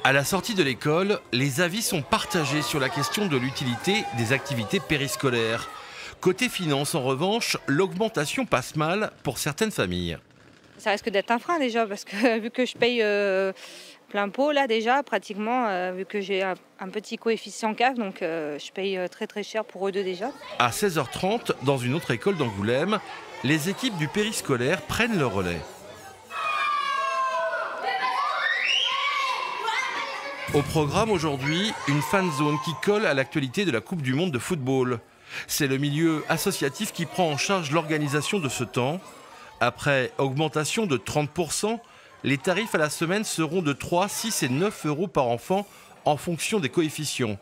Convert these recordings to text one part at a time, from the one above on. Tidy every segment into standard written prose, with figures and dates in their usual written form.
À la sortie de l'école, les avis sont partagés sur la question de l'utilité des activités périscolaires. Côté finances, en revanche, l'augmentation passe mal pour certaines familles. Ça risque d'être un frein déjà, parce que vu que je paye plein pot là déjà, pratiquement, vu que j'ai un petit coefficient CAF, donc je paye très très cher pour eux deux déjà. À 16h30, dans une autre école d'Angoulême, les équipes du périscolaire prennent le relais. Au programme aujourd'hui, une fan zone qui colle à l'actualité de la Coupe du Monde de football. C'est le milieu associatif qui prend en charge l'organisation de ce temps. Après augmentation de 30%, les tarifs à la semaine seront de 3, 6 et 9 euros par enfant en fonction des coefficients.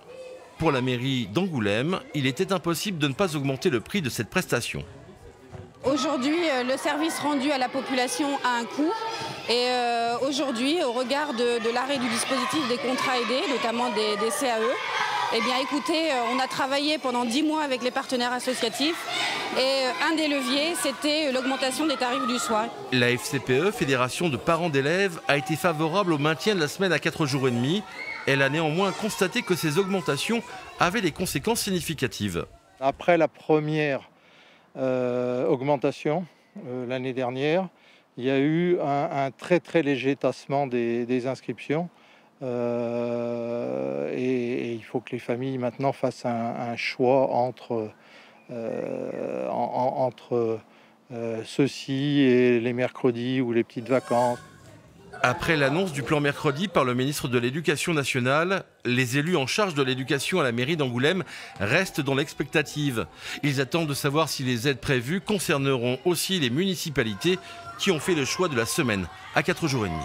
Pour la mairie d'Angoulême, il était impossible de ne pas augmenter le prix de cette prestation. Aujourd'hui, le service rendu à la population a un coût. Et aujourd'hui, au regard de l'arrêt du dispositif des contrats aidés, notamment des CAE, eh bien écoutez, on a travaillé pendant 10 mois avec les partenaires associatifs et un des leviers, c'était l'augmentation des tarifs du soir. La FCPE, Fédération de parents d'élèves, a été favorable au maintien de la semaine à 4 jours et demi. Elle a néanmoins constaté que ces augmentations avaient des conséquences significatives. Après la première augmentation l'année dernière, il y a eu un très très léger tassement des inscriptions et il faut que les familles maintenant fassent un choix entre ceci et les mercredis ou les petites vacances. Après l'annonce du plan mercredi par le ministre de l'Éducation nationale, les élus en charge de l'éducation à la mairie d'Angoulême restent dans l'expectative. Ils attendent de savoir si les aides prévues concerneront aussi les municipalités qui ont fait le choix de la semaine à 4 jours et demi.